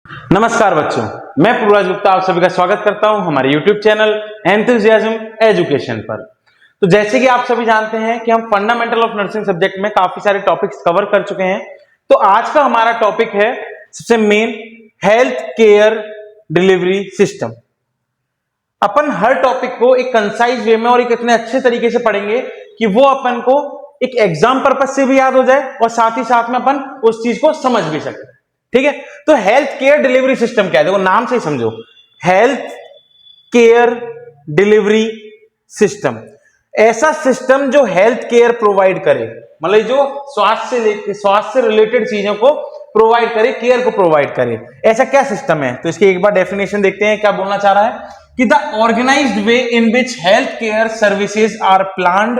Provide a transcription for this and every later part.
नमस्कार बच्चों, मैं पूर्वाज गुप्ता आप सभी का स्वागत करता हूं हमारे YouTube चैनल एंथुसियाज्म एजुकेशन पर। तो जैसे कि आप सभी जानते हैं कि हम फंडामेंटल ऑफ नर्सिंग सब्जेक्ट में काफी सारे टॉपिक्स कवर कर चुके हैं। तो आज का हमारा टॉपिक है सबसे main health care delivery system. अपन हर टॉपिक को एक कंसाइज वे में और एक इतने अच्छे तरीके से पढ़ेंगे कि वो अपन को एक एग्जाम पर्पज से भी याद हो जाए और साथ ही साथ में अपन उस चीज को समझ भी सके। ठीक है, तो हेल्थ केयर डिलीवरी सिस्टम क्या है, देखो नाम से ही समझो, हेल्थ केयर डिलीवरी सिस्टम, ऐसा सिस्टम जो हेल्थ केयर प्रोवाइड करे, मतलब जो स्वास्थ्य से रिलेटेड चीजों को प्रोवाइड करे, केयर को प्रोवाइड करे, ऐसा क्या सिस्टम है। तो इसकी एक बार डेफिनेशन देखते हैं, क्या बोलना चाह रहा है कि the organised way in which health care services are planned,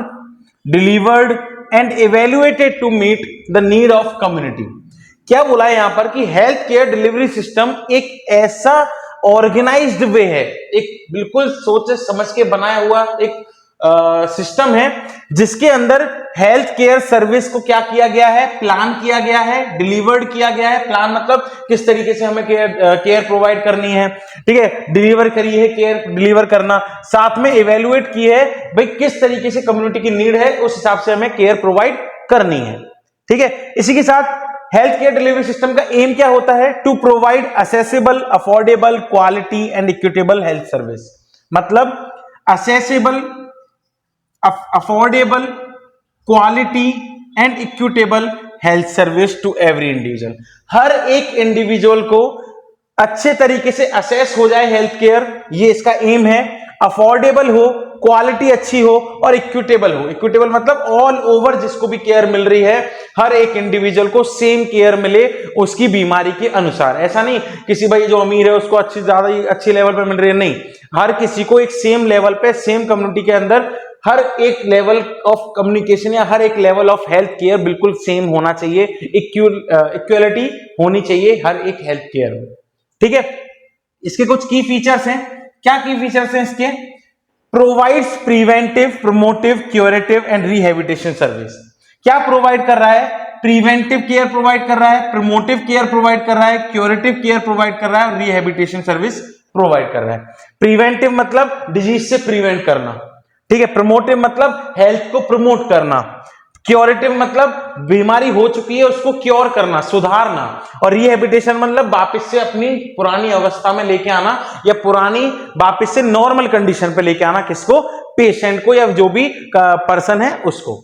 delivered and evaluated to meet the need of community. क्या बोला है यहां पर कि हेल्थ केयर डिलीवरी सिस्टम एक ऐसा ऑर्गेनाइज्ड वे है, एक बिल्कुल सोच समझ के बनाया हुआ एक सिस्टम है जिसके अंदर हेल्थ केयर सर्विस को क्या किया गया है, प्लान किया गया है, डिलीवर्ड किया गया है। प्लान मतलब किस तरीके से हमें केयर प्रोवाइड करनी है, ठीक है, डिलीवर करी है, केयर डिलीवर करना, साथ में इवेल्युएट की है भाई किस तरीके से कम्युनिटी की नीड है, उस हिसाब से हमें केयर प्रोवाइड करनी है। ठीक है, इसी के साथ हेल्थ केयर डिलीवरी सिस्टम का एम क्या होता है, to provide accessible, affordable, quality and equitable health service. मतलब accessible, affordable, quality and equitable health service to every individual. हर एक इंडिविजुअल को अच्छे तरीके से असेस हो जाए हेल्थ केयर, ये इसका एम है। अफोर्डेबल हो, क्वालिटी अच्छी हो और इक्विटेबल हो। इक्विटेबल मतलब ऑल ओवर जिसको भी केयर मिल रही है, हर एक इंडिविजुअल को सेम केयर मिले उसकी बीमारी के अनुसार। ऐसा नहीं किसी भाई जो अमीर है उसको अच्छी लेवल पे मिल रही है, नहीं, हर किसी को एक सेम लेवल पे, सेम कम्युनिटी के अंदर हर एक लेवल ऑफ कम्युनिकेशन या हर एक लेवल ऑफ हेल्थ केयर बिल्कुल सेम होना चाहिए, इक्वलिटी होनी चाहिए हर एक हेल्थ केयर में। ठीक है, इसके कुछ की फीचर्स हैं। क्या की फीचर्स हैं इसके? Provides preventive, promotive, curative and rehabilitation service. क्या प्रोवाइड कर रहा है? प्रिवेंटिव केयर प्रोवाइड कर रहा है, प्रमोटिव केयर प्रोवाइड कर रहा है, क्यूरेटिव केयर प्रोवाइड कर रहा है और रिहेबिलिटेशन सर्विस प्रोवाइड कर रहा है। प्रिवेंटिव मतलब डिजीज से प्रिवेंट करना, ठीक है। प्रमोटिव मतलब हेल्थ को प्रमोट करना, क्योरेटिव मतलब बीमारी हो चुकी है उसको क्योर करना, सुधारना, और रिहेबिलिटेशन मतलब वापस से अपनी पुरानी अवस्था में लेके आना या पुरानी वापस से नॉर्मल कंडीशन पे लेके आना, किसको? पेशेंट को या जो भी पर्सन है उसको।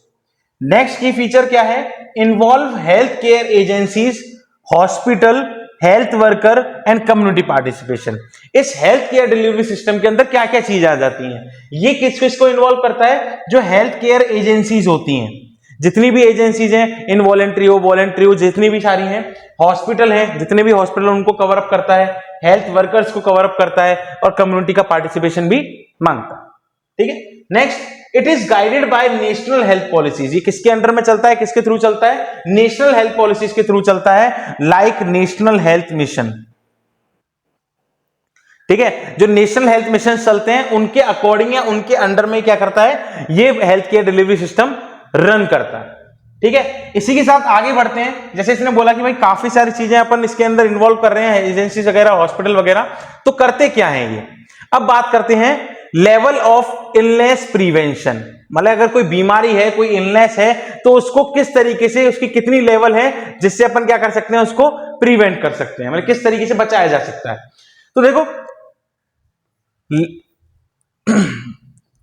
नेक्स्ट की फीचर क्या है? Involve health care agencies, hospital, health worker and community participation. इस हेल्थ केयर डिलीवरी सिस्टम के अंदर क्या क्या चीज आ जाती हैं? ये किसको इन्वॉल्व करता है? जो हेल्थ केयर एजेंसीज होती हैं, जितनी भी एजेंसीज हैं, इनवॉलेंट्री हो, वॉलेंट्री हो, जितनी भी सारी हैं, हॉस्पिटल हैं, जितने भी हॉस्पिटल उनको कवर अप करता है, हेल्थ वर्कर्स को कवर अप करता है और कम्युनिटी का पार्टिसिपेशन भी मांगता है। ठीक है, next, it is guided by national health policies. ये किसके अंडर में चलता है, किसके थ्रू चलता है? नेशनल हेल्थ पॉलिसीज के थ्रू चलता है, लाइक नेशनल हेल्थ मिशन। ठीक है, जो नेशनल हेल्थ मिशन चलते हैं उनके अकॉर्डिंग या उनके अंडर में क्या करता है, ये health care delivery system run करता है। ठीक है, इसी के साथ आगे बढ़ते हैं। जैसे इसने बोला कि भाई काफी सारी चीजें अपन इसके अंदर इन्वॉल्व कर रहे हैं, एजेंसी वगैरह, हॉस्पिटल वगैरह, तो करते क्या है ये? अब बात करते हैं लेवल ऑफ इलनेस प्रिवेंशन। मतलब अगर कोई बीमारी है, कोई इलनेस है, तो उसको किस तरीके से, उसकी कितनी लेवल है जिससे अपन क्या कर सकते हैं, उसको प्रिवेंट कर सकते हैं, मतलब किस तरीके से बचाया जा सकता है। तो देखो,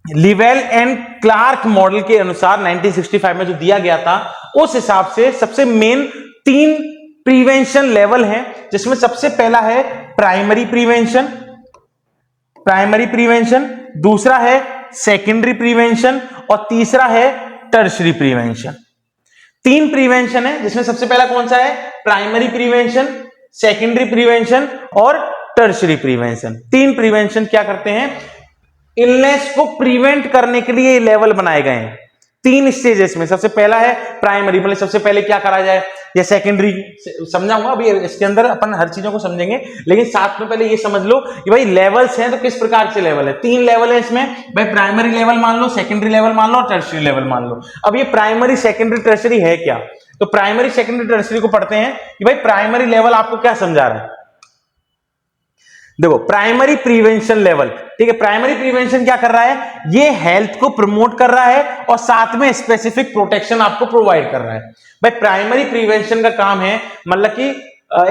लिवेल एंड क्लार्क मॉडल के अनुसार 1965 में जो दिया गया था, उस हिसाब से सबसे मेन 3 प्रिवेंशन लेवल हैं, जिसमें सबसे पहला है प्राइमरी प्रिवेंशन, दूसरा है सेकेंडरी प्रिवेंशन और तीसरा है टर्शरी प्रिवेंशन। 3 प्रिवेंशन है, जिसमें सबसे पहला कौन सा है? प्राइमरी प्रिवेंशन, सेकेंडरी प्रिवेंशन और टर्शरी प्रिवेंशन। 3 प्रिवेंशन क्या करते हैं? इलनेस को प्रिवेंट करने के लिए लेवल बनाए गए हैं 3 स्टेजेस में। सबसे पहला है प्राइमरी, मतलब सबसे पहले क्या करा जाए, या सेकेंडरी समझाऊंगा अभी, इसके अंदर अपन हर चीजों को समझेंगे, लेकिन साथ में पहले ये समझ लो कि भाई लेवल्स हैं तो किस प्रकार से लेवल है। 3 लेवल है इसमें, भाई प्राइमरी लेवल मान लो, सेकेंडरी लेवल मान लो और टर्शरी लेवल मान लो। अब ये प्राइमरी, सेकेंडरी, टर्शरी है क्या? तो प्राइमरी, सेकेंडरी, टर्शरी को पढ़ते हैं कि भाई प्राइमरी लेवल आपको क्या समझा रहा है। देखो प्राइमरी प्रिवेंशन लेवल, ठीक है, प्राइमरी प्रिवेंशन क्या कर रहा है, ये हेल्थ को प्रमोट कर रहा है और साथ में स्पेसिफिक प्रोटेक्शन आपको प्रोवाइड कर रहा है। भाई प्राइमरी प्रिवेंशन का काम है, मतलब कि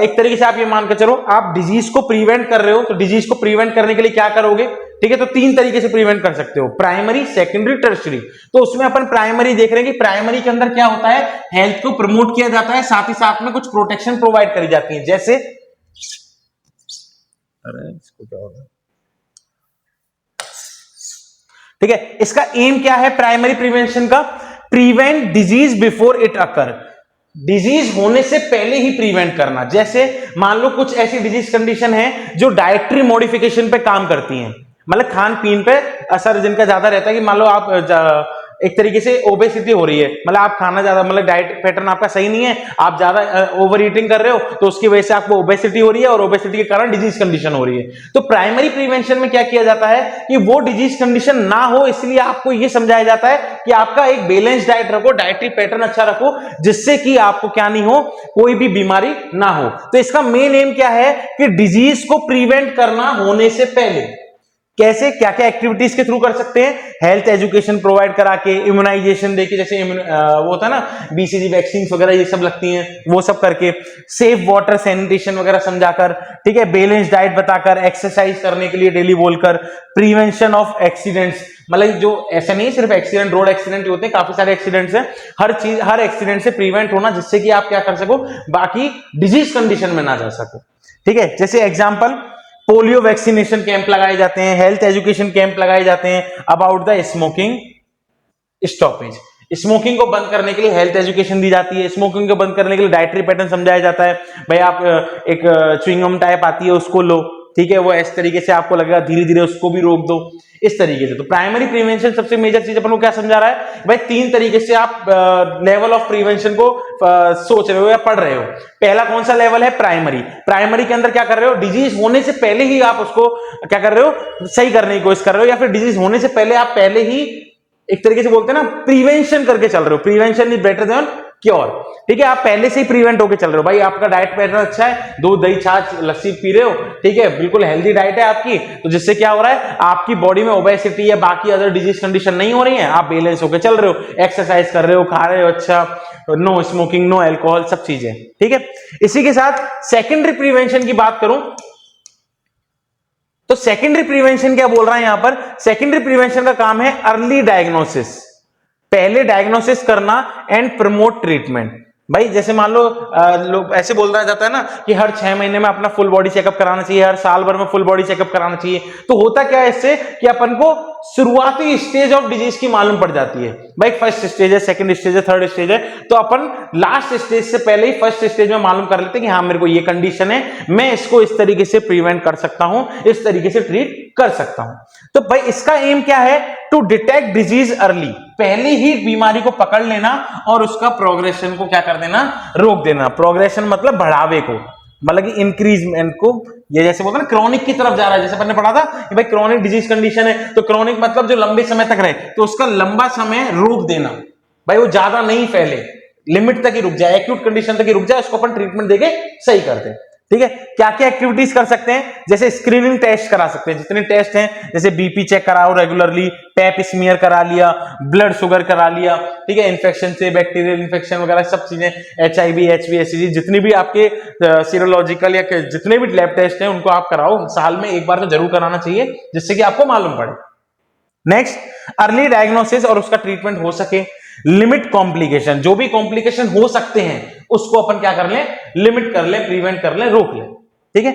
एक तरीके से आप ये मान कर चलो, आप डिजीज को प्रिवेंट कर रहे हो, तो डिजीज को प्रिवेंट करने के लिए क्या करोगे, ठीक है, तो तीन तरीके से प्रिवेंट कर सकते हो, प्राइमरी, सेकेंडरी, टर्शरी। तो उसमें अपन प्राइमरी देख रहे हैं कि प्राइमरी के अंदर क्या होता है, हेल्थ को प्रमोट किया जाता है, साथ ही साथ में कुछ प्रोटेक्शन प्रोवाइड करी जाती है, जैसे अरे इसको क्या होगा, ठीक है, इसका एम क्या है प्राइमरी प्रिवेंशन का, prevent disease before it occur, disease होने से पहले ही प्रिवेंट करना। जैसे मान लो कुछ ऐसी डिजीज कंडीशन है जो डाइटरी मॉडिफिकेशन पे काम करती हैं, मतलब खान पीन पे असर जिनका ज्यादा रहता है, कि मान लो आप एक तरीके से ओबेसिटी हो रही है, मतलब आप खाना ज्यादा, मतलब डाइट पैटर्न आपका सही नहीं है, आप ज्यादा ओवर ईटिंग कर रहे हो, तो उसकी वजह से आपको ओबेसिटी हो रही है और ओबेसिटी के कारण डिजीज कंडीशन हो रही है। तो प्राइमरी प्रिवेंशन में क्या किया जाता है कि वो डिजीज कंडीशन ना हो, इसलिए आपको ये समझाया जाता है कि आपका एक बैलेंस डाइट रखो, डाइटरी पैटर्न अच्छा रखो, जिससे कि आपको क्या नहीं हो, कोई भी बीमारी ना हो। तो इसका मेन एम क्या है कि डिजीज को प्रिवेंट करना होने से पहले। कैसे, क्या क्या एक्टिविटीज के थ्रू कर सकते हैं, हेल्थ एजुकेशन प्रोवाइड करा के, इम्यूनाइजेशन देके, जैसे वो होता है ना बीसीजी वैक्सीन वगैरह ये सब लगती हैं, वो सब करके, सेफ वाटर सैनिटेशन वगैरह समझाकर, ठीक है, बैलेंस डाइट बताकर, एक्सरसाइज करने के लिए डेली बोलकर, प्रिवेंशन ऑफ एक्सीडेंट्स, मतलब जो ऐसा नहीं सिर्फ एक्सीडेंट, रोड एक्सीडेंट होते हैं, काफी सारे एक्सीडेंट्स हैं, हर चीज, हर एक्सीडेंट से प्रिवेंट होना, जिससे कि आप क्या कर सको, बाकी डिजीज कंडीशन में ना जा सको, ठीक है। जैसे एग्जांपल, पोलियो वैक्सीनेशन कैंप लगाए जाते हैं, हेल्थ एजुकेशन कैंप लगाए जाते हैं about the smoking stoppage, smoking को बंद करने के लिए हेल्थ एजुकेशन दी जाती है, स्मोकिंग को बंद करने के लिए डाइटरी पैटर्न समझाया जाता है, भाई आप एक च्युइंगम टाइप आती है उसको लो, ठीक है, वो इस तरीके से आपको लगेगा, धीरे धीरे उसको भी रोक दो, इस तरीके से। तो प्राइमरी प्रिवेंशन सबसे मेजर चीज अपन को क्या समझा रहा है, भाई तीन तरीके से आप लेवल ऑफ प्रिवेंशन को सोच रहे हो या पढ़ रहे हो। पहला कौन सा लेवल है, प्राइमरी, प्राइमरी के अंदर क्या कर रहे हो, डिजीज होने से पहले ही आप उसको क्या कर रहे हो, सही करने की कोशिश कर रहे हो, या फिर डिजीज होने से पहले आप पहले ही एक तरीके से बोलते हैं ना, प्रिवेंशन करके चल रहे हो, prevention is better than cure, ठीक है, आप पहले से ही प्रिवेंट होके चल रहे हो, भाई आपका डाइट पैटर्न अच्छा है, दूध दही छाछ लस्सी पी रहे हो, ठीक है, बिल्कुल हेल्दी डाइट है आपकी, तो जिससे क्या हो रहा है, आपकी बॉडी में ओबेसिटी या बाकी अदर डिजीज कंडीशन नहीं हो रही है, आप बैलेंस होके चल रहे हो, एक्सरसाइज कर रहे हो, खा रहे हो अच्छा, नो स्मोकिंग, नो अल्कोहल, सब चीजें, ठीक है। इसी के साथ सेकेंडरी प्रिवेंशन की बात करूं तो सेकेंडरी प्रिवेंशन क्या बोल रहा है यहां पर, सेकेंडरी प्रिवेंशन का काम है अर्ली डायग्नोसिस, पहले डायग्नोसिस करना एंड प्रमोट ट्रीटमेंट। भाई जैसे मान लो लोग ऐसे बोल रहा जाता है ना कि हर 6 महीने में अपना फुल बॉडी चेकअप कराना चाहिए, हर साल भर में फुल बॉडी चेकअप कराना चाहिए। तो होता क्या है इससे कि अपन को शुरुआती स्टेज ऑफ डिजीज की मालूम पड़ जाती है, भाई फर्स्ट स्टेज है, सेकंड स्टेज है, थर्ड स्टेज है, तो अपन लास्ट स्टेज से पहले ही फर्स्ट स्टेज में मालूम कर लेते हैं कि हाँ मेरे को ये कंडीशन है, मैं इसको इस तरीके से प्रिवेंट कर सकता हूं, इस तरीके से ट्रीट कर सकता हूं। तो भाई इसका एम क्या है, टू डिटेक्ट डिजीज अर्ली, पहले ही बीमारी को पकड़ लेना और उसका प्रोग्रेशन को क्या कर देना, रोक देना। प्रोग्रेशन मतलब बढ़ावे को, मतलब कि इंक्रीजमेंट को, ये जैसे बोलते हैं ना क्रोनिक की तरफ जा रहा है, जैसे अपन ने पढ़ा था कि भाई क्रोनिक डिजीज कंडीशन है, तो क्रोनिक मतलब जो लंबे समय तक रहे, तो उसका लंबा समय रोक देना, भाई वो ज्यादा नहीं फैले, लिमिट तक ही रुक जाए, एक्यूट कंडीशन तक ही रुक जाए, उसको अपन ट्रीटमेंट देके सही करते हैं, ठीक है। क्या क्या एक्टिविटीज कर सकते हैं, जैसे स्क्रीनिंग टेस्ट करा सकते हैं, जितने टेस्ट हैं, जैसे बीपी चेक कराओ रेगुलरली, पैप स्मीयर करा लिया, ब्लड शुगर करा लिया, ठीक है, इन्फेक्शन से, बैक्टीरियल इन्फेक्शन वगैरह सब चीजें, HIV HB HCG जितनी भी आपके सीरोलॉजिकल या जितने भी लैब टेस्ट हैं उनको आप कराओ, साल में एक बार तो जरूर कराना चाहिए, जिससे कि आपको मालूम पड़े। नेक्स्ट, अर्ली डायग्नोसिस और उसका ट्रीटमेंट हो सके। लिमिट कॉम्प्लिकेशन, जो भी कॉम्प्लिकेशन हो सकते हैं उसको अपन क्या कर लें, लिमिट कर लें, प्रिवेंट कर लें, रोक लें, ठीक है।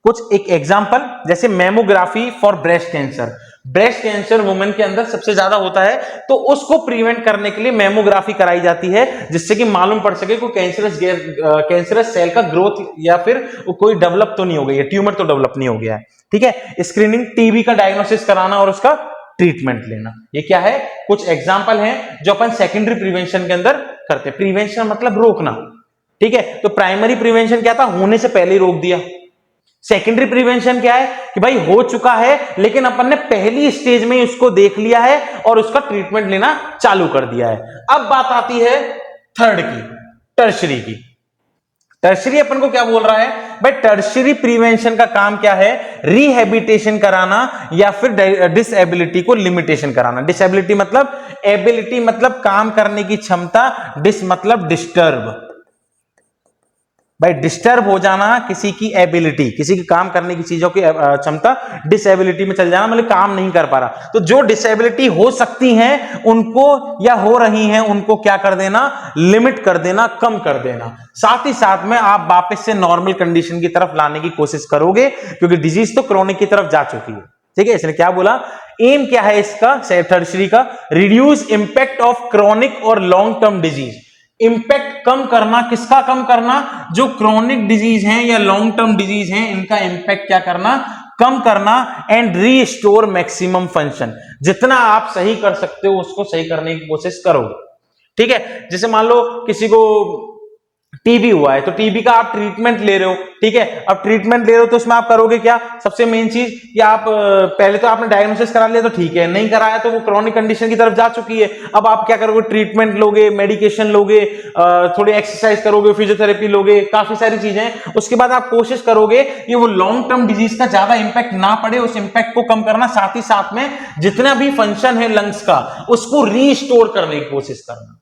कुछ एक एग्जांपल, जैसे mammography for breast cancer, breast cancer women के अंदर सबसे ज्यादा होता है, तो उसको प्रिवेंट करने के लिए मेमोग्राफी कराई जाती है, जिससे कि मालूम पड़ सके कोई कैंसरस सेल का ग्रोथ या फिर कोई डेवलप तो नहीं हो गई है, ट्यूमर तो डेवलप नहीं हो गया है, ठीक है। स्क्रीनिंग, टीबी का डायग्नोसिस कराना और उसका ट्रीटमेंट लेना, ये क्या है, कुछ एग्जांपल हैं जो अपन सेकेंडरी प्रिवेंशन के अंदर करते हैं। प्रिवेंशन मतलब रोकना, ठीक है। तो प्राइमरी प्रिवेंशन क्या था, होने से पहले ही रोक दिया। सेकेंडरी प्रिवेंशन क्या है कि भाई हो चुका है लेकिन अपन ने पहली स्टेज में उसको देख लिया है और उसका ट्रीटमेंट लेना चालू कर दिया है। अब बात आती है थर्ड की, टर्शरी की। टर्शरी अपन को क्या बोल रहा है भाई, टर्शरी प्रिवेंशन का काम क्या है, रिहेबिटेशन कराना या फिर डिसेबिलिटी को लिमिटेशन कराना। डिसेबिलिटी मतलब, एबिलिटी मतलब काम करने की क्षमता, डिस मतलब डिस्टर्ब। भाई डिस्टर्ब हो जाना किसी की एबिलिटी, किसी की काम करने की चीजों की क्षमता डिसेबिलिटी में चल जाना, मतलब काम नहीं कर पा रहा। तो जो डिसेबिलिटी हो सकती हैं उनको या हो रही हैं उनको क्या कर देना, लिमिट कर देना, कम कर देना। साथ ही साथ में आप वापस से नॉर्मल कंडीशन की तरफ लाने की कोशिश करोगे, क्योंकि डिजीज तो क्रोनिक की तरफ जा चुकी है। ठीक है, इसने क्या बोला, एम क्या है इसका टर्शरी का, रिड्यूस इंपैक्ट ऑफ क्रोनिक और लॉन्ग टर्म डिजीज। इंपैक्ट कम करना, किसका कम करना, जो क्रोनिक डिजीज हैं या लॉन्ग टर्म डिजीज हैं इनका इंपैक्ट क्या करना, कम करना। एंड रीस्टोर मैक्सिमम फंक्शन, जितना आप सही कर सकते हो उसको सही करने की कोशिश करोगे। ठीक है, जैसे मान लो किसी को टीबी हुआ है, तो टीबी का आप ट्रीटमेंट ले रहे हो। ठीक है, अब ट्रीटमेंट ले रहे हो तो उसमें आप करोगे क्या, सबसे मेन चीज कि आप पहले तो आपने डायग्नोसिस करा लिया तो ठीक है, नहीं कराया तो वो क्रोनिक कंडीशन की तरफ जा चुकी है। अब आप क्या करोगे, ट्रीटमेंट लोगे, मेडिकेशन लोगे, थोड़ी एक्सरसाइज करोगे, फिजियोथेरेपी लोगे, काफी सारी चीजें। उसके बाद आप कोशिश करोगे कि वो लॉन्ग टर्म डिजीज का ज्यादा इंपैक्ट ना पड़े, उस इंपैक्ट को कम करना, साथ ही साथ में जितना भी फंक्शन है लंग्स का उसको रीस्टोर करने की कोशिश करना।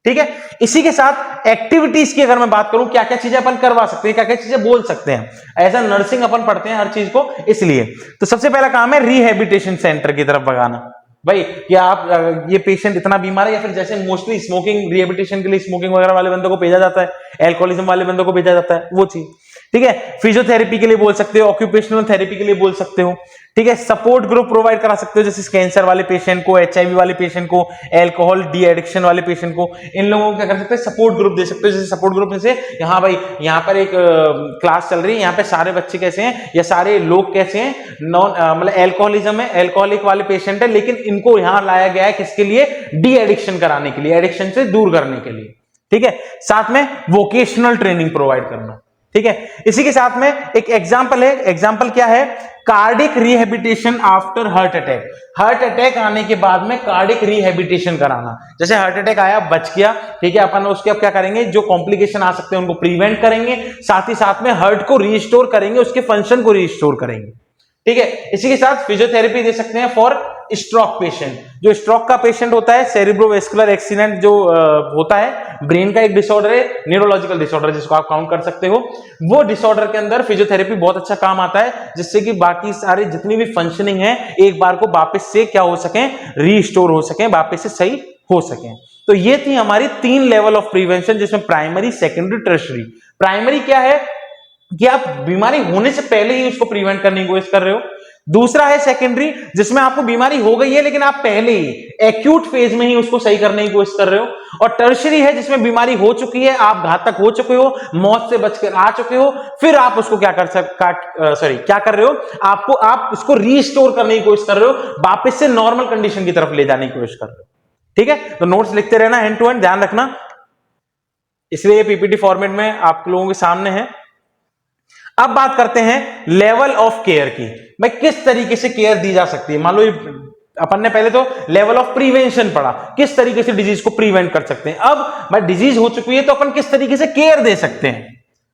ठीक है, इसी के साथ एक्टिविटीज की अगर मैं बात करूं, क्या क्या चीजें अपन करवा सकते हैं, क्या क्या चीजें बोल सकते हैं, एज अ नर्सिंग अपन पढ़ते हैं हर चीज को, इसलिए तो सबसे पहला काम है रिहेबिलिटेशन सेंटर की तरफ भगाना। भाई कि आप ये पेशेंट इतना बीमार है, या फिर जैसे मोस्टली स्मोकिंग रिहेबिलिटेशन के लिए स्मोकिंग वगैरह वाले बंदों को भेजा जाता है, एल्कोहलिज्म वाले बंदों को भेजा जाता है, वो चीज। ठीक है, फिजियोथेरेपी के लिए बोल सकते हो, ऑक्यूपेशनल थेरेपी के लिए बोल सकते हो। ठीक है, सपोर्ट ग्रुप प्रोवाइड करा सकते हो, जैसे कैंसर वाले पेशेंट को, एचआईवी वाले पेशेंट को, अल्कोहल डी एडिक्शन वाले पेशेंट को, इन लोगों को क्या कर सकते हैं, सपोर्ट ग्रुप दे सकते हो। जैसे सपोर्ट ग्रुप में से यहाँ भाई, यहाँ पर एक क्लास चल रही है, यहाँ पे सारे बच्चे कैसे हैं या सारे लोग कैसे हैं, नॉन मतलब एल्कोहलिज्म है, एल्कोहलिक वाले पेशेंट है, लेकिन इनको यहाँ लाया गया है किसके लिए, डी एडिक्शन कराने के लिए, एडिक्शन से दूर करने के लिए। ठीक है, साथ में वोकेशनल ट्रेनिंग प्रोवाइड करना। ठीक है, इसी के साथ में एक एग्जांपल है, एग्जांपल क्या है, cardiac rehabilitation after heart attack. Heart attack आने के बाद में कार्डिक रिहेबिलिटेशन कराना। जैसे हार्ट अटैक आया, बच गया, ठीक है, अपन उसके अब क्या करेंगे, जो कॉम्प्लिकेशन आ सकते हैं उनको प्रिवेंट करेंगे, साथ ही साथ में हार्ट को रिस्टोर करेंगे, उसके फंक्शन को रिस्टोर करेंगे। ठीक है, इसी के साथ फिजियोथेरेपी दे सकते हैं फॉर स्ट्रोक पेशेंट। जो स्ट्रोक का पेशेंट होता है, सेरिब्रोवेस्कुलर एक्सीडेंट जो होता है, ब्रेन का एक डिसऑर्डर है, न्यूरोलॉजिकल डिसऑर्डर जिसको आप काउंट कर सकते हो, वो डिसऑर्डर के अंदर फिजियोथेरेपी बहुत अच्छा काम आता है, जिससे कि बाकी सारे जितनी भी फंक्शनिंग है एक बार को वापस से क्या हो सके, रीस्टोर हो सके, वापस से सही हो सके। तो ये थी हमारी 3 लेवल ऑफ प्रिवेंशन, जिसमें प्राइमरी, सेकेंडरी, टर्शियरी। प्राइमरी क्या है कि आप बीमारी होने से पहले ही उसको प्रिवेंट करने की कोशिश कर रहे हो। दूसरा है सेकेंडरी, जिसमें आपको बीमारी हो गई है लेकिन आप पहले ही एक्यूट फेज में ही उसको सही करने की कोशिश कर रहे हो। और टर्शियरी है, जिसमें बीमारी हो चुकी है, आप घातक हो चुके हो, मौत से बचकर आ चुके हो, फिर आप उसको क्या कर रहे हो, आप उसको रीस्टोर करने की कोशिश कर रहे हो, वापस से नॉर्मल कंडीशन की तरफ ले जाने की कोशिश कर रहे हो। ठीक है, तो नोट्स लिखते रहना, हैंड टू हैंड ध्यान रखना, इसलिए पीपीटी फॉर्मेट में आप लोगों के सामने है। अब बात करते हैं लेवल ऑफ केयर की, भाई किस तरीके से केयर दी जा सकती है। मान लो अपन ने पहले तो लेवल ऑफ प्रिवेंशन पढ़ा, किस तरीके से डिजीज को प्रिवेंट कर सकते हैं। अब भाई डिजीज हो चुकी है तो अपन किस तरीके से केयर दे सकते हैं,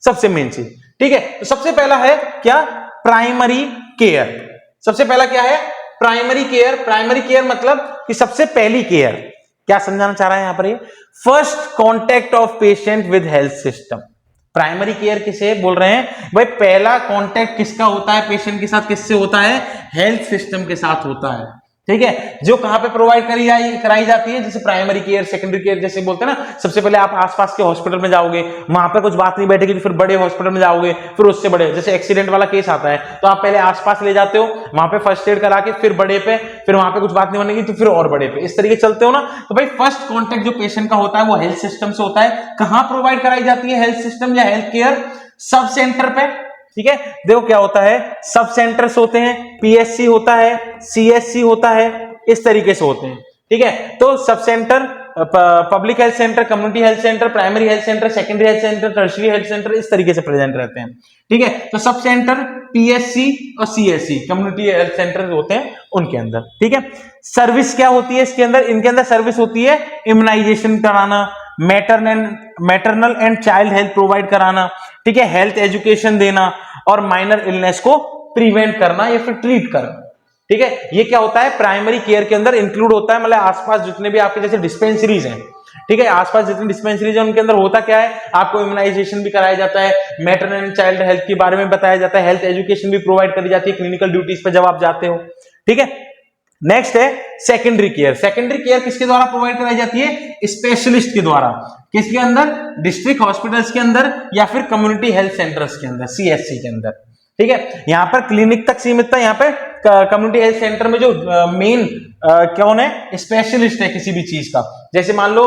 सबसे मेन चीज। ठीक है, तो सबसे पहला है क्या, प्राइमरी केयर। सबसे पहला क्या है, प्राइमरी केयर। प्राइमरी केयर मतलब कि सबसे पहली केयर, क्या समझाना चाह रहा है यहां पर, ये first contact of patient with health system. Primary care किसे बोल रहे हैं भाई, पहला कांटेक्ट किसका होता है पेशेंट के साथ, किससे होता है, हेल्थ सिस्टम के साथ होता है। ठीक है, जो कहां पे प्रोवाइड कराई जाती है, जैसे प्राइमरी केयर, सेकेंडरी केयर जैसे बोलते हैं ना, सबसे पहले आप आसपास के हॉस्पिटल में जाओगे, वहां पे कुछ बात नहीं बैठेगी तो फिर बड़े हॉस्पिटल में जाओगे, फिर उससे बड़े, जैसे एक्सीडेंट वाला केस आता है तो आप पहले आसपास ले जाते हो, वहां पे फर्स्ट एड करा के फिर बड़े पे, फिर वहां पे कुछ बात नहीं बनेगी तो फिर और बड़े पे, इस तरीके चलते हो ना। तो भाई फर्स्ट कॉन्टेक्ट जो पेशेंट का होता है वो हेल्थ सिस्टम से होता है। कहां प्रोवाइड कराई जाती है हेल्थ सिस्टम या हेल्थ केयर, सब सेंटर पे। ठीक है, देखो क्या होता है, सब सेंटर्स होते हैं, पीएससी होता है, सीएससी होता है, इस तरीके से होते हैं। ठीक है, तो sub centre, public health centre, community health centre, primary health centre, secondary health centre, tertiary health centre, इस तरीके से प्रेजेंट रहते हैं। ठीक है, तो सब सेंटर, पीएससी और सीएससी, कम्युनिटी हेल्थ सेंटर होते हैं उनके अंदर। ठीक है, सर्विस क्या होती है इसके अंदर, इनके अंदर सर्विस होती है इम्यूनाइजेशन कराना, maternal and child health provide कराना, ठीक है, हेल्थ एजुकेशन देना और माइनर इलनेस को प्रिवेंट करना या फिर ट्रीट करना, ठीक है। ये क्या होता है, प्राइमरी केयर के अंदर इंक्लूड होता है। मतलब आसपास जितने भी आपके जैसे डिस्पेंसरीज हैं, ठीक है, आसपास जितनी डिस्पेंसरीज है उनके अंदर होता क्या है, आपको इम्यूनाइजेशन भी कराया जाता है, मैटरनल एंड चाइल्ड हेल्थ के बारे में बताया जाता है, हेल्थ एजुकेशन भी प्रोवाइड करी जाती है क्लिनिकल ड्यूटीज पे जब आप जाते हो, ठीक है। नेक्स्ट है सेकेंडरी केयर। सेकेंडरी केयर किसके द्वारा प्रोवाइड कराई जाती है, स्पेशलिस्ट के द्वारा। किसके अंदर, डिस्ट्रिक्ट हॉस्पिटल्स के अंदर या फिर कम्युनिटी हेल्थ सेंटर्स के अंदर, CHC के अंदर, ठीक है। यहां पर क्लिनिक तक सीमित था, यहाँ पे कम्युनिटी हेल्थ सेंटर में जो मेन कौन है, स्पेशलिस्ट है किसी भी चीज का, जैसे मान लो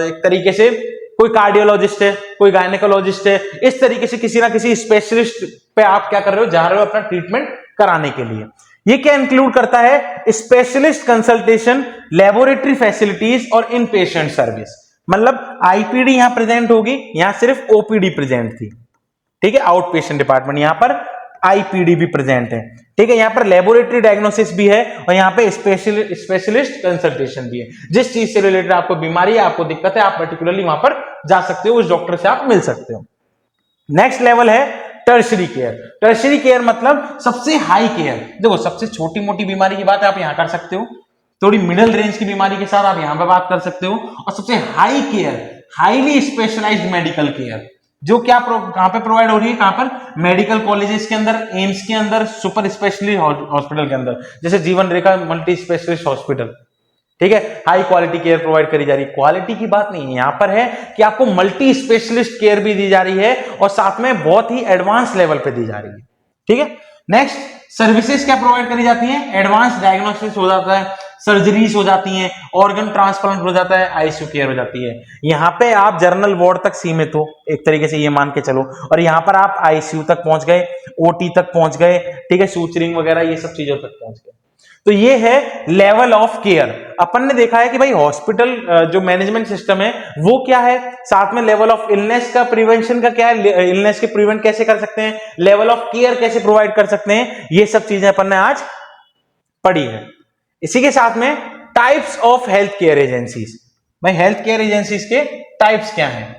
एक तरीके से कोई कार्डियोलॉजिस्ट है, कोई गायनेकोलॉजिस्ट है, इस तरीके से किसी ना किसी स्पेशलिस्ट पे आप क्या कर रहे हो, जा रहे हो अपना ट्रीटमेंट कराने के लिए। ये क्या इंक्लूड करता है, स्पेशलिस्ट कंसल्टेशन, लेबोरेटरी फैसिलिटीज और इन पेशेंट सर्विस। मतलब IPD यहां प्रेजेंट होगी, यहां सिर्फ OPD प्रेजेंट थी, ठीक है, आउट पेशेंट डिपार्टमेंट, यहां पर IPD भी प्रेजेंट है, ठीक है। यहां पर लेबोरेटरी डायग्नोसिस भी है और यहां पे स्पेशलिस्ट कंसल्टेशन भी है। जिस चीज से रिलेटेड आपको बीमारी है, आपको दिक्कत है, आप पर्टिकुलरली वहां पर जा सकते हो, उस डॉक्टर से आप मिल सकते हो। नेक्स्ट लेवल है टर्शरी केयर। टर्शरी केयर मतलब सबसे हाई केयर। देखो, सबसे छोटी मोटी बीमारी की बात है आप यहां कर सकते हो, थोड़ी मिडिल रेंज की बीमारी के साथ आप यहां पे बात कर सकते हो, और सबसे high care, highly specialised medical care जो क्या कहां पे प्रोवाइड हो रही है, कहां पर, मेडिकल कॉलेजेस के अंदर, एम्स के अंदर, सुपर स्पेशलिस्ट हॉस्पिटल के अंदर, जैसे जीवन रेखा मल्टी स्पेशलिस्ट हॉस्पिटल, ठीक है। हाई क्वालिटी केयर प्रोवाइड करी जा रही है। क्वालिटी की बात नहीं है, यहां पर है कि आपको मल्टी स्पेशलिस्ट केयर भी दी जा रही है और साथ में बहुत ही एडवांस लेवल पे दी जा रही है, ठीक है। नेक्स्ट, सर्विसेज क्या प्रोवाइड करी जाती हैं, एडवांस डायग्नोसिस हो जाता है, सर्जरीज हो जाती हैं, ऑर्गन ट्रांसप्लांट हो जाता है, ICU केयर हो जाती है। यहां पे आप जनरल वार्ड तक सीमित हो, एक तरीके से ये मान के चलो, और यहां पर आप ICU तक पहुंच गए, OT तक पहुंच गए, ठीक है, सूचरिंग वगैरह ये सब चीजों तक पहुंच गए। तो ये है लेवल ऑफ केयर। अपन ने देखा है कि भाई हॉस्पिटल जो मैनेजमेंट सिस्टम है वो क्या है, साथ में लेवल ऑफ इलनेस का प्रिवेंशन का क्या है, इलनेस के प्रिवेंट कैसे कर सकते हैं, लेवल ऑफ केयर कैसे प्रोवाइड कर सकते हैं, ये सब चीजें अपन ने आज पढ़ी है। इसी के साथ में types of health care agencies. भाई हेल्थ केयर एजेंसीज के टाइप्स क्या हैं,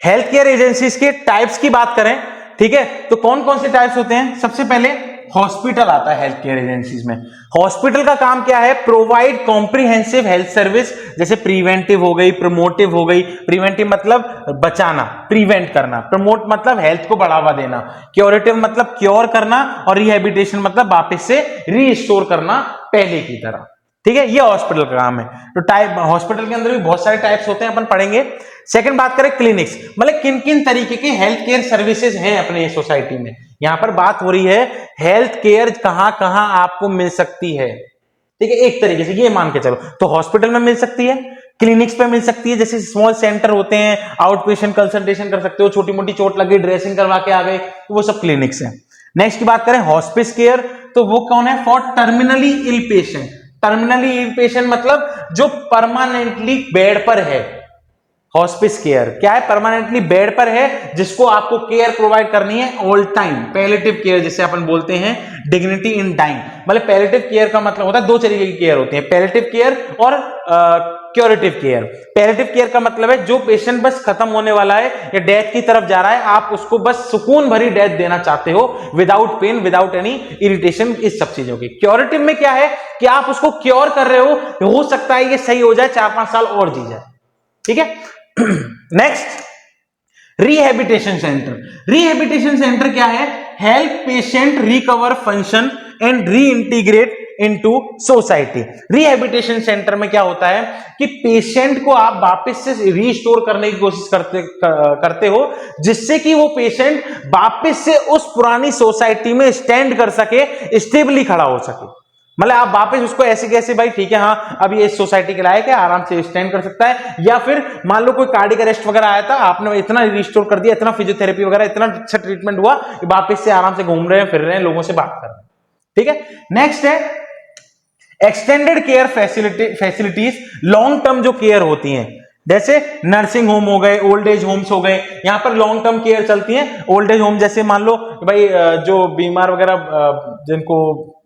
हेल्थ केयर एजेंसीज के टाइप्स की बात करें, ठीक है, तो कौन कौन से टाइप्स होते हैं। सबसे पहले हॉस्पिटल आता है हेल्थ केयर एजेंसीज में। हॉस्पिटल का काम क्या है, प्रोवाइड कॉम्प्रिहेंसिव हेल्थ सर्विस, जैसे प्रिवेंटिव हो गई, प्रमोटिव हो गई। प्रिवेंटिव मतलब बचाना, प्रिवेंट करना, प्रमोट मतलब हेल्थ को बढ़ावा देना, क्योरेटिव मतलब क्योर करना, और रिहेबिलिटेशन मतलब वापस से रीस्टोर करना पहले की तरह, ठीक है। ये हॉस्पिटल का काम है। तो टाइप, हॉस्पिटल के अंदर भी बहुत सारे टाइप्स होते हैं, अपन पढ़ेंगे। सेकंड बात करें क्लिनिक्स, मतलब किन किन तरीके के हेल्थ केयर सर्विसेज हैं अपने सोसाइटी में। यहां पर बात हो रही है हेल्थ केयर कहां कहां आपको मिल सकती है, ठीक है। एक तरीके से ये मान के चलो, तो हॉस्पिटल में मिल सकती है, क्लिनिक्स पे मिल सकती है, जैसे स्मॉल सेंटर होते हैं, आउट पेशेंट कंसल्टेशन कर सकते हो, छोटी मोटी चोट लगी ड्रेसिंग करवा के आ गए, तो वो सब क्लिनिक्स हैं। नेक्स्ट की बात करें हॉस्पिस केयर, तो वो कौन है, for terminally ill patient. Terminally ill patient मतलब जो परमानेंटली बेड पर है। हॉस्पिस केयर क्या है, परमानेंटली बेड पर है, जिसको आपको केयर प्रोवाइड करनी है ऑल टाइम। पैलेटिव केयर जिसे अपन बोलते हैं, डिग्निटी इन टाइम। मतलब पैलेटिव केयर का मतलब होता है, दो तरीके की केयर होती है, पैलेटिव केयर और क्योरेटिव केयर। पैलेटिव केयर का मतलब है जो पेशेंट बस खत्म होने वाला है या डेथ की तरफ जा रहा है, आप उसको बस सुकून भरी डेथ देना चाहते हो, without pain, without any irritation, इस सब चीजों की। क्योरेटिव में क्या है कि आप उसको क्योर कर रहे हो सकता है ये सही हो जाए, 4-5 साल और जी जाए, ठीक है। Next, rehabilitation centre. Rehabilitation centre क्या है, help patient recover function and reintegrate into society. Rehabilitation centre में क्या होता है कि पेशेंट को आप वापस से रीस्टोर करने की कोशिश करते हो, जिससे कि वो पेशेंट वापस से उस पुरानी सोसाइटी में स्टैंड कर सके, स्टेबली खड़ा हो सके। मतलब आप वापस उसको ऐसे कैसे, भाई ठीक है, हाँ अब ये इस सोसाइटी के लायक है, आराम से स्टैंड कर सकता है, या फिर मान लो कोई कार्डियक अरेस्ट वगैरह आया था, आपने इतना रिस्टोर कर दिया, इतना फिजियोथेरेपी वगैरह, इतना अच्छा ट्रीटमेंट हुआ कि वापस से आराम से घूम रहे हैं, फिर रहे हैं, लोगों से बात कर रहे हैं, ठीक है। नेक्स्ट है extended care facilities. Long term जो केयर होती हैं, जैसे नर्सिंग होम हो गए, ओल्ड एज होम्स हो गए, यहां पर लॉन्ग टर्म केयर चलती है। ओल्ड एज होम जैसे मान लो भाई जो बीमार वगैरह जिनको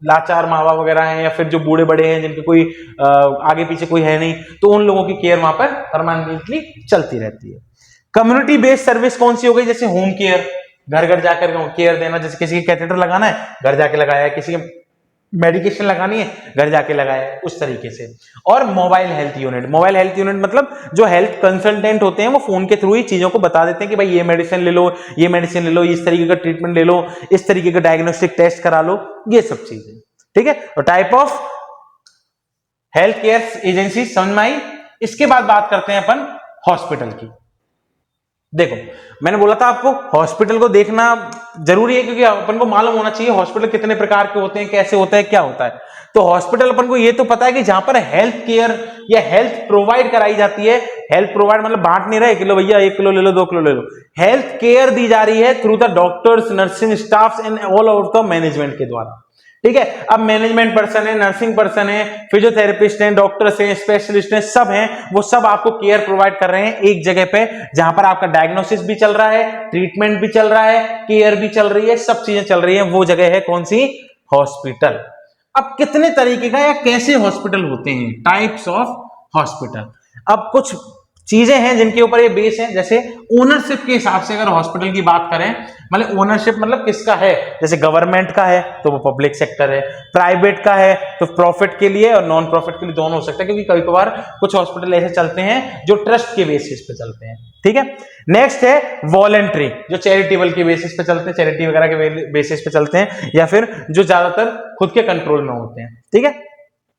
लाचार माँ बाप वगैरह हैं या फिर जो बूढ़े बड़े हैं जिनके कोई आगे पीछे कोई है नहीं, तो उन लोगों की केयर वहां पर परमानेंटली चलती रहती है। कम्युनिटी बेस्ड सर्विस कौन सी हो गई, जैसे होम केयर, घर घर जाकर केयर देना, जैसे किसी के कैथेटर लगाना है घर जाके लगाया, किसी के मेडिकेशन लगानी है घर जाके लगाया, उस तरीके से। और mobile health unit, mobile health unit मतलब जो हेल्थ कंसल्टेंट होते हैं वो फोन के थ्रू ही चीजों को बता देते हैं कि भाई ये मेडिसिन ले लो, ये मेडिसिन ले लो, इस तरीके का ट्रीटमेंट ले लो, इस तरीके का डायग्नोस्टिक टेस्ट करा लो, ये सब चीजें। ठीक है, तो type of health care agency समझ में आई। इसके बाद बात करते हैं अपन हॉस्पिटल की। देखो मैंने बोला था आपको हॉस्पिटल को देखना जरूरी है, क्योंकि अपन को मालूम होना चाहिए हॉस्पिटल कितने प्रकार के होते हैं, कैसे होता है, क्या होता है। तो हॉस्पिटल अपन को ये तो पता है कि जहां पर हेल्थ केयर या हेल्थ प्रोवाइड कराई जाती है, हेल्थ प्रोवाइड मतलब बांट नहीं रहे किलो भैया 1 किलो ले लो 2 किलो ले लो, हेल्थ केयर दी जा रही है through the doctors, nursing staff and all over the management के द्वारा। ठीक है, अब मैनेजमेंट पर्सन है, नर्सिंग पर्सन है, फिजियोथेरेपिस्ट हैं, डॉक्टर्स हैं, स्पेशलिस्ट हैं, सब हैं, वो सब आपको केयर प्रोवाइड कर रहे हैं एक जगह पे, जहां पर आपका डायग्नोसिस भी चल रहा है, ट्रीटमेंट भी चल रहा है, केयर भी चल रही है, सब चीजें चल रही है। वो जगह है कौन सी, हॉस्पिटल। अब कितने तरीके का या कैसे हॉस्पिटल होते हैं, टाइप्स ऑफ हॉस्पिटल। अब कुछ चीजें हैं जिनके ऊपर ये बेस है, जैसे ओनरशिप के हिसाब से अगर हॉस्पिटल की बात करें, मतलब ओनरशिप मतलब किसका है, जैसे गवर्नमेंट का है तो वो पब्लिक सेक्टर है, प्राइवेट का है तो प्रॉफिट के लिए और नॉन प्रॉफिट के लिए दोनों हो सकता है, क्योंकि कभी कभार कुछ हॉस्पिटल ऐसे चलते हैं जो ट्रस्ट के बेसिस पे चलते हैं। ठीक है, नेक्स्ट है वॉलेंट्री, जो चैरिटेबल के बेसिस पे चलते हैं, चैरिटी वगैरह के बेसिस पे चलते हैं, या फिर जो ज्यादातर खुद के कंट्रोल में होते हैं। ठीक है,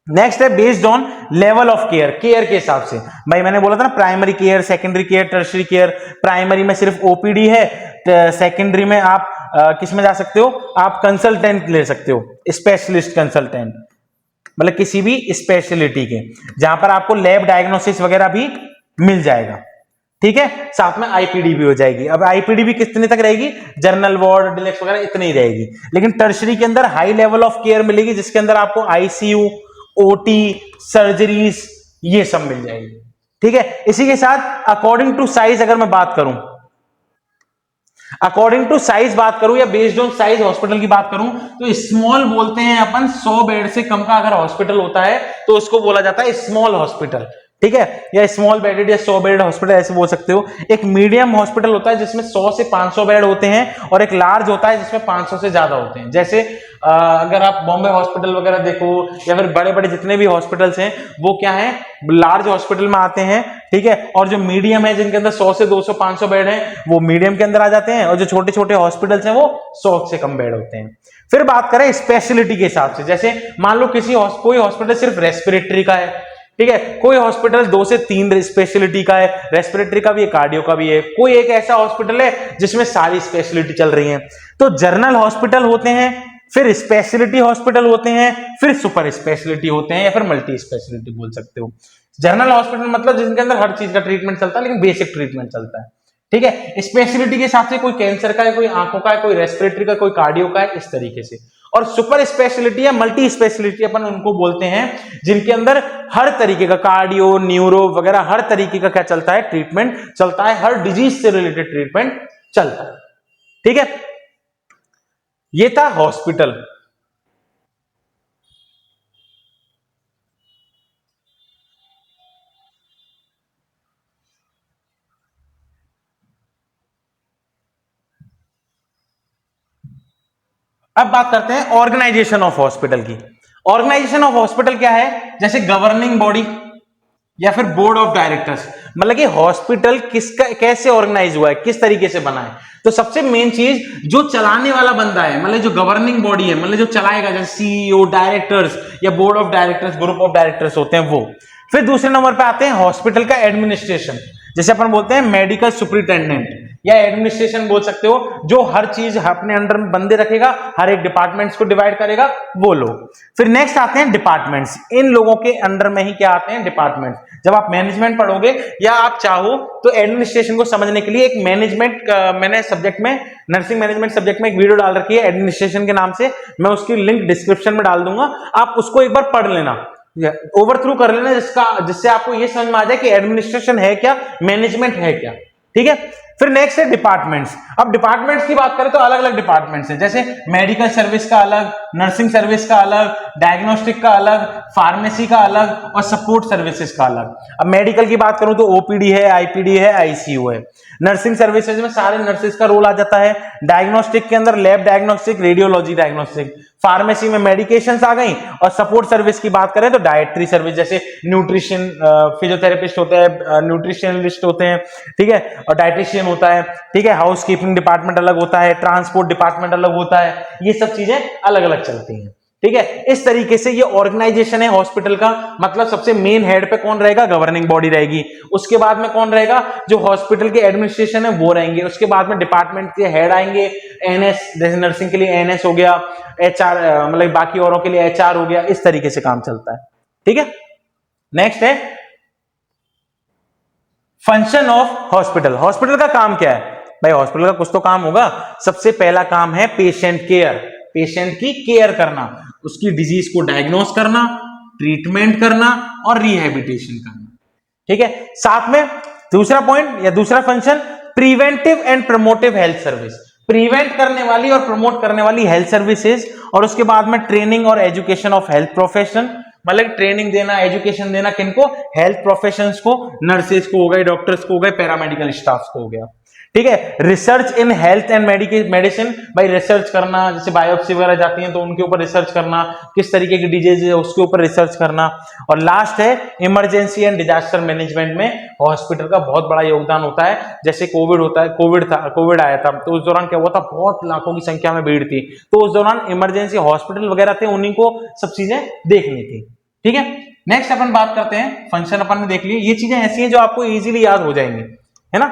नेक्स्ट है based on level of care, care के हिसाब से। भाई मैंने बोला था ना primary care, secondary care, tertiary care. Primary में सिर्फ ओपीडी है, सेकेंडरी में आप किस में जा सकते हो, आप कंसल्टेंट ले सकते हो, स्पेशलिस्ट कंसल्टेंट, मतलब किसी भी स्पेशलिटी के, जहां पर आपको लैब डायग्नोसिस वगैरह भी मिल जाएगा। ठीक है, साथ में आईपीडी भी हो जाएगी। अब आईपीडी भी कितने तक रहेगी, जनरल वार्ड, डिलेक्स वगैरह इतनी ही रहेगी। लेकिन टर्शरी के अंदर हाई लेवल ऑफ केयर मिलेगी, जिसके अंदर आपको आईसीयू, ओटी, सर्जरीज ये सब मिल जाएगी। ठीक है, इसी के साथ अकॉर्डिंग टू साइज अगर मैं बात करूं, अकॉर्डिंग टू साइज बात करूं या बेस्ड ऑन साइज हॉस्पिटल की बात करूं, तो स्मॉल बोलते हैं अपन, 100 बेड से कम का अगर हॉस्पिटल होता है तो उसको बोला जाता है स्मॉल हॉस्पिटल। ठीक है, या स्मॉल बेडेड या 100 बेड हॉस्पिटल ऐसे बोल सकते हो। एक मीडियम हॉस्पिटल होता है जिसमें 100 से 500 बेड होते हैं, और एक लार्ज होता है जिसमें 500 से ज्यादा होते हैं। जैसे अगर आप बॉम्बे हॉस्पिटल वगैरह देखो, या फिर बड़े बड़े जितने भी हॉस्पिटल्स हैं वो क्या है, लार्ज हॉस्पिटल में आते हैं। ठीक है, और जो मीडियम है जिनके अंदर 100 से 200 500 बेड है वो मीडियम के अंदर आ जाते हैं, और जो छोटे छोटे हॉस्पिटल्स हैं वो 100 से कम बेड होते हैं। फिर बात करें स्पेशलिटी के हिसाब से, जैसे मान लो कोई हॉस्पिटल सिर्फ रेस्पिरेटरी का है, ठीक है, कोई हॉस्पिटल 2 से 3 स्पेशलिटी का है, रेस्पिरेटरी का भी है, कार्डियो का भी है, कोई एक ऐसा हॉस्पिटल है जिसमें सारी स्पेशलिटी चल रही है। तो जनरल हॉस्पिटल होते हैं, फिर स्पेशलिटी हॉस्पिटल होते हैं, फिर सुपर स्पेशलिटी होते हैं, या फिर मल्टी स्पेशलिटी बोल सकते हो। जनरल हॉस्पिटल मतलब जिनके अंदर हर चीज का ट्रीटमेंट चलता है, लेकिन बेसिक ट्रीटमेंट चलता है। ठीक है, स्पेशलिटी के हिसाब से कोई कैंसर का है, कोई आंखों का है, कोई रेस्पिरेटरी का, कोई कार्डियो का है, इस तरीके से। और सुपर स्पेशलिटी या मल्टी स्पेशलिटी अपन उनको बोलते हैं जिनके अंदर हर तरीके का कार्डियो, न्यूरो वगैरह हर तरीके का क्या चलता है, ट्रीटमेंट चलता है, हर डिजीज से रिलेटेड ट्रीटमेंट चलता है। ठीक है, ये था हॉस्पिटल। अब बात करते हैं ऑर्गेनाइजेशन ऑफ हॉस्पिटल की। ऑर्गेनाइजेशन ऑफ हॉस्पिटल क्या है, जैसे गवर्निंग बॉडी या फिर बोर्ड ऑफ डायरेक्टर्स, मतलब कि हॉस्पिटल किसका कैसे ऑर्गेनाइज हुआ है, किस तरीके से बना है। तो सबसे मेन चीज जो चलाने वाला बंदा है, मतलब जो गवर्निंग बॉडी है, मतलब जो चलाएगा, जैसे सीईओ, डायरेक्टर्स या board of directors, group of directors होते हैं वो। फिर दूसरे नंबर पे आते हैं हॉस्पिटल का एडमिनिस्ट्रेशन, जैसे अपन बोलते हैं मेडिकल सुपरिटेंडेंट या एडमिनिस्ट्रेशन बोल सकते हो, जो हर चीज अपने अंडर में बंदे रखेगा, हर एक डिपार्टमेंट्स को डिवाइड करेगा, वो लोग। फिर नेक्स्ट आते हैं डिपार्टमेंट्स, इन लोगों के अंडर में ही क्या आते हैं, डिपार्टमेंट्स। जब आप मैनेजमेंट पढ़ोगे या आप चाहो तो एडमिनिस्ट्रेशन को समझने के लिए एक मैनेजमेंट मैंने सब्जेक्ट में, नर्सिंग मैनेजमेंट सब्जेक्ट में एक वीडियो डाल रखी है एडमिनिस्ट्रेशन के नाम से, मैं उसकी लिंक डिस्क्रिप्शन में डाल दूंगा, आप उसको एक बार पढ़ लेना, ओवर थ्रू कर लेना, जिससे आपको ये समझ में आ जाए कि एडमिनिस्ट्रेशन है क्या, मैनेजमेंट है क्या। ठीक है, फिर नेक्स्ट है डिपार्टमेंट्स। अब डिपार्टमेंट्स की बात करें तो अलग अलग डिपार्टमेंट्स हैं, जैसे मेडिकल सर्विस का अलग, नर्सिंग सर्विस का अलग, डायग्नोस्टिक का अलग, फार्मेसी का अलग और सपोर्ट सर्विसेज का अलग। अब मेडिकल की बात करूं तो ओपीडी है, आईपीडी है, आईसीयू है। नर्सिंग सर्विसेज में सारे नर्सेज का रोल आ जाता है। डायग्नोस्टिक के अंदर lab diagnostic, radiology diagnostic. Pharmacy में मेडिकेशंस आ गई। और सपोर्ट सर्विस की बात करें तो डाइटरी सर्विस, जैसे न्यूट्रिशन, फिजियोथेरेपिस्ट होते हैं, न्यूट्रिशनिस्ट होते हैं, ठीक है, और डाइटिशियन होता है, ठीक है, हाउस कीपिंग डिपार्टमेंट अलग होता है, ट्रांसपोर्ट डिपार्टमेंट अलग होता है, ये सब चीजें अलग अलग चलती हैं, ठीक है। इस तरीके से ये ऑर्गेनाइजेशन है हॉस्पिटल का। मतलब सबसे मेन हेड पे कौन रहेगा, गवर्निंग बॉडी रहेगी। उसके बाद में कौन रहेगा, जो हॉस्पिटल के एडमिनिस्ट्रेशन है वो रहेंगे। उसके बाद में डिपार्टमेंट के हेड आएंगे, एनएस, जैसे नर्सिंग के लिए एनएस हो गया, एचआर, मतलब बाकी औरों के लिए एचआर हो गया। इस तरीके से काम चलता है, ठीक है। नेक्स्ट है फंक्शन ऑफ हॉस्पिटल। हॉस्पिटल का काम क्या है भाई, हॉस्पिटल का कुछ तो काम होगा। सबसे पहला काम है पेशेंट केयर, पेशेंट की केयर करना, उसकी डिजीज को डायग्नोस करना, ट्रीटमेंट करना और रिहेबिलिटेशन करना, ठीक है। साथ में दूसरा पॉइंट या दूसरा function preventive and promotive health service, prevent करने वाली और प्रमोट करने वाली हेल्थ सर्विसेज। और उसके बाद में ट्रेनिंग और एजुकेशन ऑफ हेल्थ प्रोफेशन, मतलब ट्रेनिंग देना, एजुकेशन देना किनको, हेल्थ प्रोफेशंस को, नर्सेज को हो गए, डॉक्टर्स को हो गए, पैरामेडिकल स्टाफ को हो गया, ठीक है। Research in health and medicine, भाई रिसर्च करना, जैसे बायोप्सी वगैरह जाती हैं तो उनके ऊपर रिसर्च करना, किस तरीके की डिजीज है उसके ऊपर रिसर्च करना। और लास्ट है इमरजेंसी एंड डिजास्टर मैनेजमेंट में हॉस्पिटल का बहुत बड़ा योगदान होता है। जैसे कोविड होता है, कोविड आया था तो उस दौरान क्या हुआ था, बहुत लाखों की संख्या में भीड़ थी, तो उस दौरान इमरजेंसी हॉस्पिटल वगैरह थे, उन्हीं को सब चीजें देखनी थी, ठीक है। नेक्स्ट अपन बात करते हैं, फंक्शन अपन ने देख लिए। ये चीजें ऐसी हैं जो आपको इजीली याद हो जाएंगी, है ना।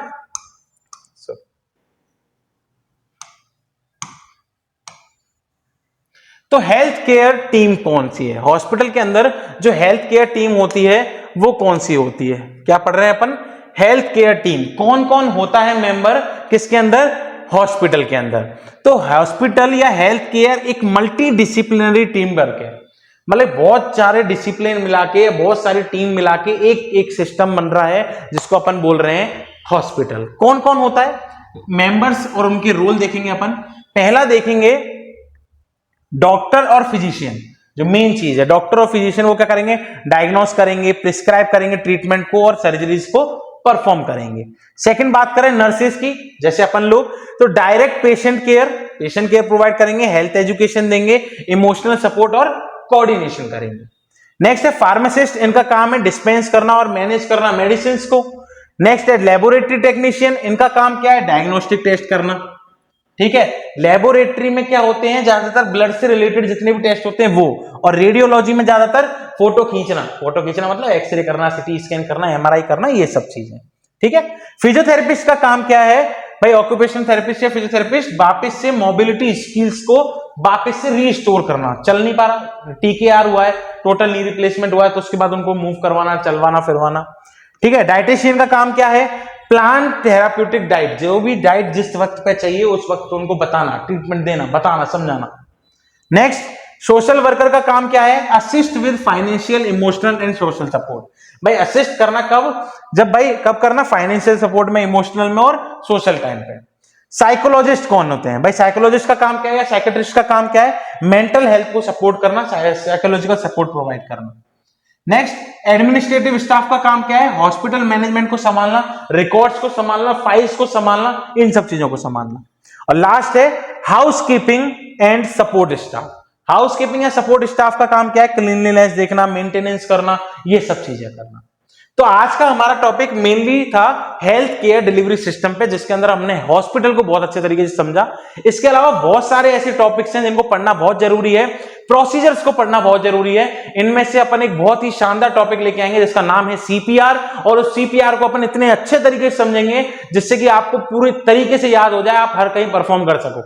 तो हेल्थ केयर टीम कौन सी है हॉस्पिटल के अंदर, जो हेल्थ केयर टीम होती है वो कौन सी होती है, क्या पढ़ रहे हैं अपन, हेल्थ केयर टीम। कौन कौन होता है मेंबर किसके अंदर, हॉस्पिटल के अंदर। तो हॉस्पिटल या हेल्थ केयर एक मल्टी डिसिप्लिनरी टीम वर्क है, मतलब बहुत सारे डिसिप्लिन मिला के, बहुत सारी टीम मिला के एक एक सिस्टम बन रहा है जिसको अपन बोल रहे हैं हॉस्पिटल। कौन कौन होता है, मेंबर्स और उनके रोल देखेंगे अपन। पहला देखेंगे डॉक्टर और फिजिशियन, जो मेन चीज है, डॉक्टर और फिजिशियन वो क्या करेंगे, डायग्नोस करेंगे, प्रिस्क्राइब करेंगे ट्रीटमेंट को और सर्जरीज को परफॉर्म करेंगे। सेकंड बात करें नर्सेज की, जैसे अपन लोग, तो डायरेक्ट पेशेंट केयर प्रोवाइड करेंगे, हेल्थ एजुकेशन देंगे, इमोशनल सपोर्ट और कोऑर्डिनेशन करेंगे। नेक्स्ट है फार्मासिस्ट, इनका काम है डिस्पेंस करना और मैनेज करना मेडिसिन को। नेक्स्ट है लेबोरेटरी टेक्नीशियन, इनका काम क्या है, डायग्नोस्टिक टेस्ट करना, ठीक है। लेबोरेटरी में क्या होते हैं, ज्यादातर ब्लड से रिलेटेड जितने भी टेस्ट होते हैं वो, और रेडियोलॉजी में ज्यादातर फोटो खींचना मतलब एक्सरे करना, सीटी स्कैन करना, एमआरआई करना, ये सब चीजें, ठीक है। फिजियोथेरेपिस्ट का काम क्या है भाई, ऑक्यूपेशनल थेरेपिस्ट या फिजियोथेरेपिस्ट वापस से मोबिलिटी स्किल्स को वापस से रीस्टोर करना, चल नहीं पा रहा, टीकेआर हुआ है, टोटल नी रिप्लेसमेंट हुआ है, तो उसके बाद उनको मूव करवाना, चलवाना फिरवाना, ठीक है। डाइटिशियन का काम क्या है, प्लांट थेराप्यूटिक डाइट, जो भी डाइट जिस वक्त पे चाहिए उस वक्त उनको बताना, ट्रीटमेंट देना, बताना, समझाना। नेक्स्ट सोशल वर्कर का काम क्या है, assist with financial, emotional and social support. भाई असिस्ट करना कब, जब भाई कब करना, फाइनेंशियल सपोर्ट में, इमोशनल में और सोशल टाइम पे। साइकोलॉजिस्ट कौन होते हैं भाई, साइकोलॉजिस्ट का काम क्या है, साइकेट्रिस्ट का काम क्या है, मेंटल हेल्थ को सपोर्ट करना, साइकोलॉजिकल सपोर्ट प्रोवाइड करना। नेक्स्ट एडमिनिस्ट्रेटिव स्टाफ का काम क्या है, हॉस्पिटल मैनेजमेंट को संभालना, रिकॉर्ड्स को संभालना, फाइल्स को संभालना, इन सब चीजों को संभालना। और लास्ट है house keeping and support staff. House keeping या सपोर्ट स्टाफ का काम क्या है, क्लीनलीनेस देखना, मेंटेनेंस करना, ये सब चीजें करना। तो आज का हमारा टॉपिक मेनली था हेल्थ केयर डिलीवरी सिस्टम पे, जिसके अंदर हमने हॉस्पिटल को बहुत अच्छे तरीके से समझा। इसके अलावा बहुत सारे ऐसे टॉपिक्स हैं जिनको पढ़ना बहुत जरूरी है, प्रोसीजर्स को पढ़ना बहुत जरूरी है। इनमें से अपन एक बहुत ही शानदार टॉपिक लेके आएंगे जिसका नाम है सीपीआर, और उस सीपीआर को अपन इतने अच्छे तरीके से समझेंगे जिससे कि आपको पूरी तरीके से याद हो जाए, आप हर कहीं परफॉर्म कर सको,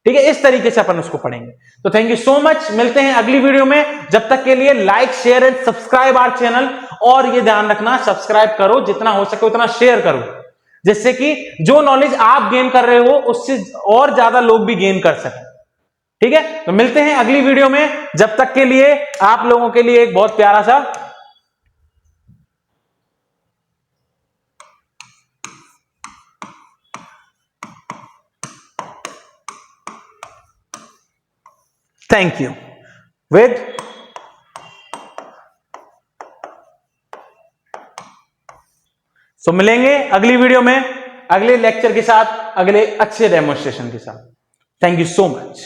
ठीक है। इस तरीके से अपन उसको पढ़ेंगे। तो थैंक यू सो मच, मिलते हैं अगली वीडियो में। जब तक के लिए like share and subscribe our channel, और ये ध्यान रखना सब्सक्राइब करो, जितना हो सके उतना शेयर करो, जिससे कि जो नॉलेज आप गेन कर रहे हो उससे और ज्यादा लोग भी गेन कर सकें, ठीक है। तो मिलते हैं अगली वीडियो में, जब तक के लिए आप लोगों के लिए एक बहुत प्यारा सा थैंक यू। वेट, सो मिलेंगे अगली वीडियो में अगले लेक्चर के साथ, अगले अच्छे डेमोन्स्ट्रेशन के साथ। Thank you so much.